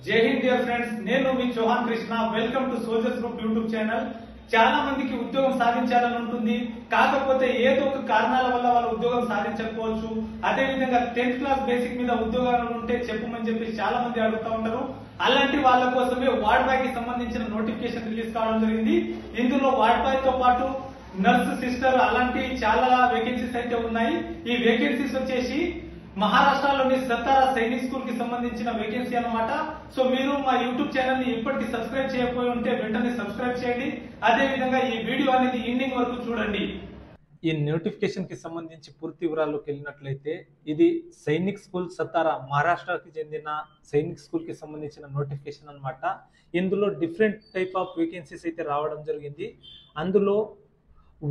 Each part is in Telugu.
జై హింద్ డియర్ ఫ్రెండ్స్, నేను మీ Chauhan Krishna. Welcome to soldiers group YouTube channel. చాలా మందికి ఉద్యోగం సాధించాలని ఉంటుంది, కాకపోతే ఏదో ఒక కారణాల వల్ల వాళ్ళు ఉద్యోగం సాధించకపోవచ్చు. అదే విధంగా 10th క్లాస్ బేసిక్ మీద ఉద్యోగాలు ఉంటే చెప్పమని చెప్పి చాలా మంది అడుగుతా ఉంటారు. అలాంటి వాళ్ళ కోసమే వార్డ్ బాయ్ కి సంబంధించిన నోటిఫికేషన్ రిలీజ్ కావడం జరిగింది. ఇందులో వార్డ్ బాయ్ తో పాటు నర్స్, సిస్టర్ అలాంటి చాలా వేకెన్సీస్ అయితే ఉన్నాయి. ఈ వేకెన్సీస్ వచ్చేసి మహారాష్ట్రలోని సతారా సైనిక్ స్కూల్ కి సంబంధించిన వేకెన్సీ అన్నమాట. సో మీరు మా యూట్యూబ్ ఛానల్ ని ఇప్పటికీ సబ్స్క్రైబ్ చేయకపోయి ఉంటే వెంటనే సబ్స్క్రైబ్ చేయండి. అదే విధంగా ఈ వీడియో అనేది ఎండింగ్ వరకు చూడండి. ఈ నోటిఫికేషన్ కి సంబంధించి పూర్తి వివరాల్లోకి వెళ్ళినట్లయితే ఇది సైనిక్ స్కూల్ సతారా మహారాష్ట్రకి చెందిన సైనిక్ స్కూల్ కి సంబంధించిన నోటిఫికేషన్ అన్నమాట. ఇందులో డిఫరెంట్ టైప్ ఆఫ్ వేకెన్సీస్ అయితే రావడం జరిగింది. అందులో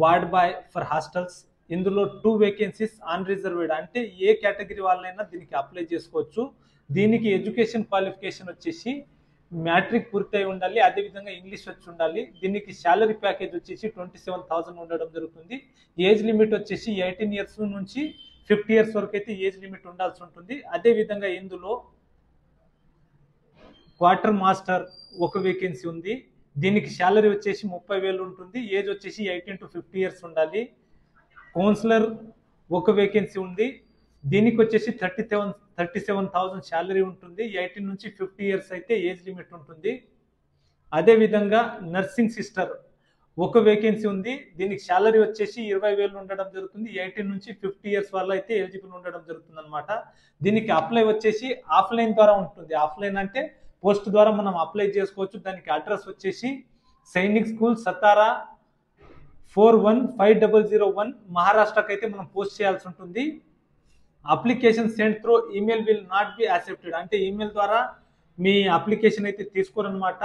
వార్డ్ బాయ్ ఫర్ హాస్టల్స్, ఇందులో 2 వేకెన్సీస్ అన్ రిజర్వ్డ్, అంటే ఏ కేటగిరీ వాళ్ళైనా దీనికి అప్లై చేసుకోవచ్చు. దీనికి ఎడ్యుకేషన్ క్వాలిఫికేషన్ వచ్చేసి మ్యాట్రిక్ పూర్తయి ఉండాలి, అదేవిధంగా ఇంగ్లీష్ వచ్చి ఉండాలి. దీనికి శాలరీ ప్యాకేజ్ వచ్చేసి 27,000 ఉండడం జరుగుతుంది. ఏజ్ లిమిట్ వచ్చేసి 18 ఇయర్స్ నుంచి 50 ఇయర్స్ వరకు అయితే ఏజ్ లిమిట్ ఉండాల్సి ఉంటుంది. అదేవిధంగా ఇందులో క్వార్టర్ మాస్టర్ ఒక వేకెన్సీ ఉంది. దీనికి శాలరీ వచ్చేసి 30,000 ఉంటుంది. ఏజ్ వచ్చేసి 18 to 50 ఇయర్స్ ఉండాలి. కౌన్సిలర్ ఒక వేకెన్సీ ఉంది. దీనికి వచ్చేసి 37,000 శాలరీ ఉంటుంది. 18 నుంచి 50 ఇయర్స్ అయితే ఏజ్ లిమిట్ ఉంటుంది. అదేవిధంగా నర్సింగ్ సిస్టర్ ఒక వేకెన్సీ ఉంది. దీనికి శాలరీ వచ్చేసి 20,000 ఉండడం జరుగుతుంది. 18 నుంచి 50 ఇయర్స్ వల్ల అయితే ఎలిజిబుల్ ఉండడం జరుగుతుంది అనమాట. దీనికి అప్లై వచ్చేసి ఆఫ్లైన్ ద్వారా ఉంటుంది. ఆఫ్లైన్ అంటే పోస్ట్ ద్వారా మనం అప్లై చేసుకోవచ్చు. దానికి అడ్రస్ వచ్చేసి సైనిక్ స్కూల్ సతారా 415001 మహారాష్ట్రకి అయితే మనం పోస్ట్ చేయాల్సి ఉంటుంది. Application send through email will not be accepted, అంటే ఈమెయిల్ ద్వారా మీ అప్లికేషన్ అయితే తీసుకోరనమాట.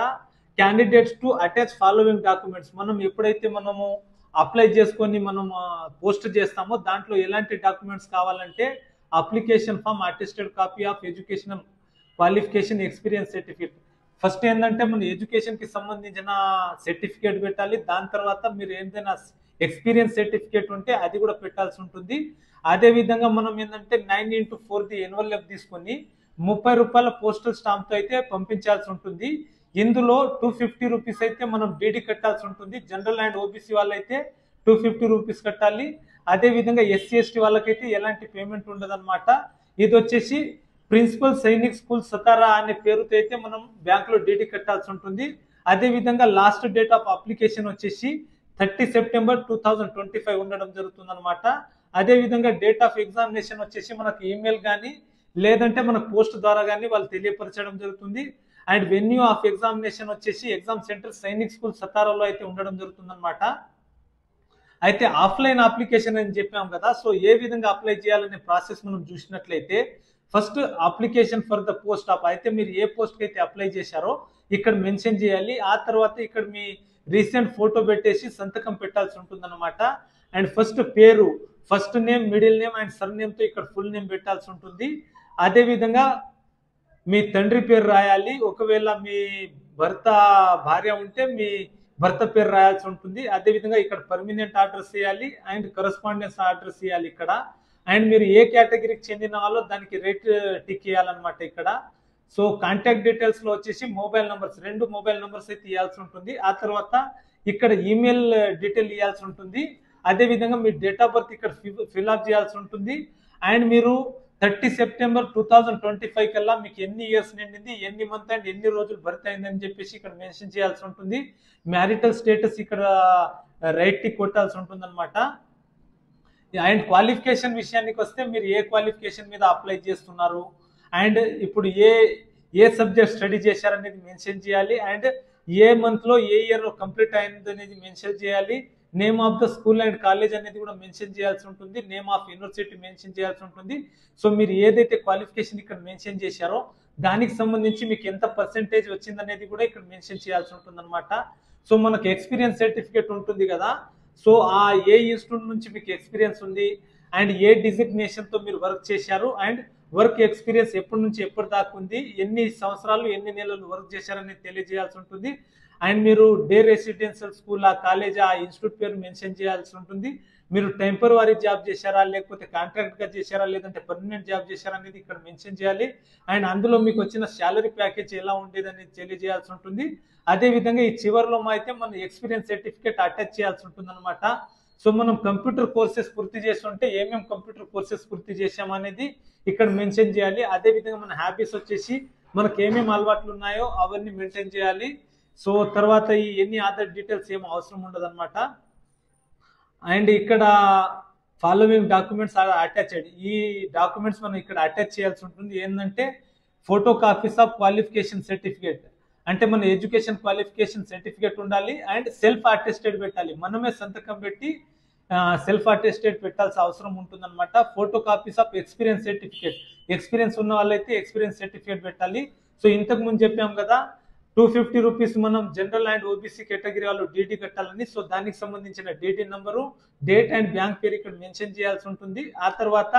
Candidates to attach following documents, మనం ఎప్పుడైతే మనము అప్లై చేసుకొని మనం పోస్ట్ చేస్తామో దాంట్లో ఎలాంటి డాక్యుమెంట్స్ కావాలంటే application form, attested copy of educational qualification, experience certificate. First ఏంటంటే మన ఎడ్యుకేషన్ కి సంబంధించిన సర్టిఫికేట్ పెట్టాలి. దాని తర్వాత మీరు ఏదైనా ఎక్స్పీరియన్స్ సర్టిఫికేట్ ఉంటే అది కూడా పెట్టాల్సి ఉంటుంది. అదే విధంగా మనం ఏంటంటే 9x4 ఎన్వలప్ తీసుకొని 30 రూపాయల పోస్టల్ స్టాంప్ తో అయితే పంపించాల్సి ఉంటుంది. ఇందులో 250 రూపీస్ అయితే మనం డీడీ కట్టాల్సి ఉంటుంది. జనరల్ అండ్ ఓబీసీ వాళ్ళైతే 250 రూపీస్ కట్టాలి. అదే విధంగా ఎస్సీ ఎస్టీ వాళ్ళకైతే ఎలాంటి పేమెంట్ ఉండదు అనమాట. ఇది వచ్చేసి ప్రిన్సిపల్ సైనిక్ స్కూల్ సతారా అనే పేరుతో అయితే మనం బ్యాంకులో డీడీ కట్టాల్సి ఉంటుంది. అదే విధంగా లాస్ట్ డేట్ ఆఫ్ అప్లికేషన్ వచ్చేసి 30 సెప్టెంబర్ 2025 ఉండడం జరుగుతుంది అనమాట. అదే విధంగా డేట్ ఆఫ్ ఎగ్జామినేషన్ వచ్చేసి మనకు ఈమెయిల్ కానీ లేదంటే మన పోస్ట్ ద్వారా కానీ వాళ్ళు తెలియపరచడం జరుగుతుంది. అండ్ వెన్యూ ఆఫ్ ఎగ్జామినేషన్ వచ్చేసి ఎగ్జామ్ సెంటర్ సైనిక్ స్కూల్ సతారాలో అయితే ఉండడం జరుగుతుంది అనమాట. అయితే ఆఫ్లైన్ అప్లికేషన్ అని చెప్పాం కదా, సో ఏ విధంగా అప్లై చేయాలనే ప్రాసెస్ మనం చూసినట్లయితే first application for the post of, అయితే మీరు ఏ పోస్ట్ కి అయితే అప్లై చేశారో ఇక్కడ మెన్షన్ చేయాలి. ఆ తర్వాత ఇక్కడ మీ రీసెంట్ ఫోటో పెట్టేసి సంతకం పెట్టాల్సి ఉంటుంది అనమాట. అండ్ ఫస్ట్ పేరు, first name, middle name and sir name తో ఇక్కడ ఫుల్ నేమ్ పెట్టాల్సి ఉంటుంది. అదే విధంగా మీ తండ్రి పేరు రాయాలి. ఒకవేళ మీ భార్య ఉంటే మీ భర్త పేరు రాయాల్సి ఉంటుంది. అదే విధంగా ఇక్కడ పర్మనెంట్ అడ్రస్ ఇవ్వాలి అండ్ కరస్పాండెన్స్ అడ్రస్ ఇవ్వాలి ఇక్కడ. అండ్ మీరు ఏ కేటగిరీకి చెందిన వాళ్ళో దానికి రేట్ టిక్ ఇవ్వాలన్నమాట ఇక్కడ. సో కాంటాక్ట్ డీటెయిల్స్ లో వచ్చేసి మొబైల్ నంబర్స్, 2 మొబైల్ నంబర్స్ అయితే ఇవ్వాల్సి ఉంటుంది. ఆ తర్వాత ఇక్కడ ఈమెయిల్ డీటెయిల్ ఇవ్వాల్సి ఉంటుంది. అదే విధంగా మీ డేట్ ఆఫ్ బర్త్ ఇక్కడ ఫిల్అప్ చేయాల్సి ఉంటుంది. అండ్ మీరు 30 సెప్టెంబర్ 2025 కల్లా మీకు ఎన్ని ఇయర్స్ నిండింది, ఎన్ని మంత్ అండ్ ఎన్ని రోజులు బర్త్ అయిందని చెప్పేసి ఇక్కడ మెన్షన్ చేయాల్సి ఉంటుంది. మ్యారిటల్ స్టేటస్ ఇక్కడ రైట్ టిక్ కొట్టాల్సి ఉంటుంది అనమాట. అండ్ క్వాలిఫికేషన్ విషయానికి వస్తే మీరు ఏ క్వాలిఫికేషన్ మీద అప్లై చేస్తున్నారు అండ్ ఇప్పుడు ఏ సబ్జెక్ట్ స్టడీ చేశారనేది మెన్షన్ చేయాలి. అండ్ ఏ మంత్ లో ఏ ఇయర్ లో కంప్లీట్ అయింది అనేది మెన్షన్ చేయాలి. Name of the school and college అనేది కూడా మెన్షన్ చేయాల్సి ఉంటుంది. నేమ్ ఆఫ్ యూనివర్సిటీ మెన్షన్ చేయాల్సి ఉంటుంది. సో మీరు ఏదైతే క్వాలిఫికేషన్ ఇక్కడ మెన్షన్ చేశారో దానికి సంబంధించి మీకు ఎంత పర్సెంటేజ్ వచ్చిందనేది కూడా ఇక్కడ మెన్షన్ చేయాల్సి ఉంటుంది అనమాట. సో మనకు ఎక్స్పీరియన్స్ సర్టిఫికేట్ ఉంటుంది కదా, సో ఆ ఏ ఇన్స్టిట్యూట్ నుంచి మీకు ఎక్స్పీరియన్స్ ఉంది అండ్ ఏ డిజిగ్నేషన్ తో మీరు వర్క్ చేశారు అండ్ వర్క్ ఎక్స్పీరియన్స్ ఎప్పటి నుంచి ఎప్పటి దాకా ఉంది, ఎన్ని సంవత్సరాలు ఎన్ని నెలలు వర్క్ చేశారనేది తెలియజేయాల్సి ఉంటుంది. అండ్ మీరు డే రెసిడెన్షియల్ స్కూల్, ఆ కాలేజ్, ఆ ఇన్స్టిట్యూట్ పేరు మెన్షన్ చేయాల్సి ఉంటుంది. మీరు టెంపరరీ జాబ్ చేశారా, లేకపోతే కాంట్రాక్ట్ గా చేశారా, లేదంటే పర్మనెంట్ జాబ్ చేశారా అనేది ఇక్కడ మెన్షన్ చేయాలి. అండ్ అందులో మీకు వచ్చిన శాలరీ ప్యాకేజ్ ఎలా ఉండేది అనేది తెలియజేయాల్సి ఉంటుంది. అదే విధంగా ఈ చివరిలో అయితే మనం ఎక్స్పీరియన్స్ సర్టిఫికేట్ అటాచ్ చేయాల్సి ఉంటుంది అనమాట. సో మనం కంప్యూటర్ కోర్సెస్ పూర్తి చేస్తుంటే ఏమేమి కంప్యూటర్ కోర్సెస్ పూర్తి చేసాం అనేది ఇక్కడ మెన్షన్ చేయాలి. అదే విధంగా మన హ్యాబీస్ వచ్చేసి మనకు ఏమేమి అలవాట్లు ఉన్నాయో అవన్నీ మెయింటైన్ చేయాలి. సో తర్వాత ఈ ఎన్ని అదర్ డీటెయిల్స్ ఏం అవసరం ఉండదు అనమాట. అండ్ ఇక్కడ ఫాలోవింగ్ డాక్యుమెంట్స్ ఆర్ అటాచ్డ్. ఈ డాక్యుమెంట్స్ మనం ఇక్కడ అటాచ్ చేయాల్సి ఉంటుంది. ఏంటంటే photo copies of qualification certificate, అంటే మన ఎడ్యుకేషన్ క్వాలిఫికేషన్ సర్టిఫికేట్ ఉండాలి. అండ్ సెల్ఫ్ అటెస్టెడ్ పెట్టాలి, మనమే సంతకం పెట్టి సెల్ఫ్ అటెస్టెడ్ పెట్టాల్సిన అవసరం ఉంటుంది అనమాట. Photo copies of experience certificate, experience ఉన్న వాళ్ళైతే ఎక్స్పీరియన్స్ సర్టిఫికేట్ పెట్టాలి. సో ఇంతకు ముందు చెప్పాం కదా 250 రూపీస్ మనం జనరల్ అండ్ ఓబీసీ కేటగిరీ వాళ్ళు డీడీ కట్టాలని. సో దానికి సంబంధించిన DD number, date and bank పేరు ఇక్కడ మెన్షన్ చేయాల్సి ఉంటుంది. ఆ తర్వాత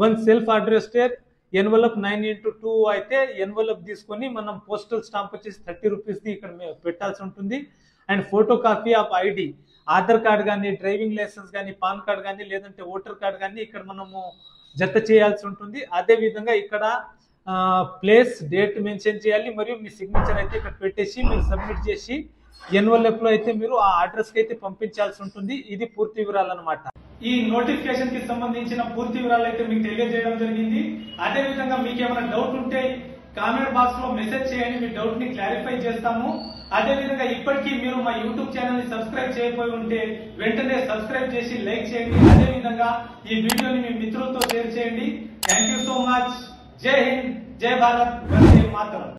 వన్ సెల్ఫ్ అడ్రస్టెడ్ ఎన్వలప్ 9x2 అయితే ఎన్వలప్ తీసుకొని మనం పోస్టల్ స్టాంప్ వచ్చేసి 30 రూపీస్ది ఇక్కడ పెట్టాల్సి ఉంటుంది. And photo copy of ID, Aadhaar card కానీ, డ్రైవింగ్ లైసెన్స్ కానీ, పాన్ కార్డ్ కానీ, లేదంటే ఓటర్ కార్డ్ కానీ ఇక్కడ మనము జత చేయాల్సి ఉంటుంది. అదే విధంగా ఇక్కడ ప్లేస్, డేట్ మెన్షన్ చేయాలి. మరియు మీ సిగ్నేచర్ అయితే ఇక్కడ పెట్టేసి మీరు సబ్మిట్ చేసి ఎన్వలప్ లో అయితే మీరు ఆ అడ్రస్ కి అయితే పంపించాల్సి ఉంటుంది. ఇది పూర్తి వివరాలు అనమాట. ఈ నోటిఫికేషన్ కి సంబంధించిన పూర్తి వివరాలు అయితే మీకు తెలియజేయడం జరిగింది. అదే విధంగా మీకు ఏమైనా డౌట్ ఉంటే కామెంట్ బాక్స్ లో మెసేజ్ చేయండి, మీ డౌట్ ని క్లారిఫై చేస్తాము. అదే విధంగా ఇప్పటికీ మీరు మా యూట్యూబ్ ఛానల్ ని సబ్స్క్రైబ్ చేయకపోయి ఉంటే వెంటనే సబ్స్క్రైబ్ చేసి లైక్ చేయండి. అదే విధంగా ఈ వీడియోని మీ మిత్రులతో షేర్ చేయండి. Thank you so much. జై హింద్, జై భారత్, వందే మాతరం.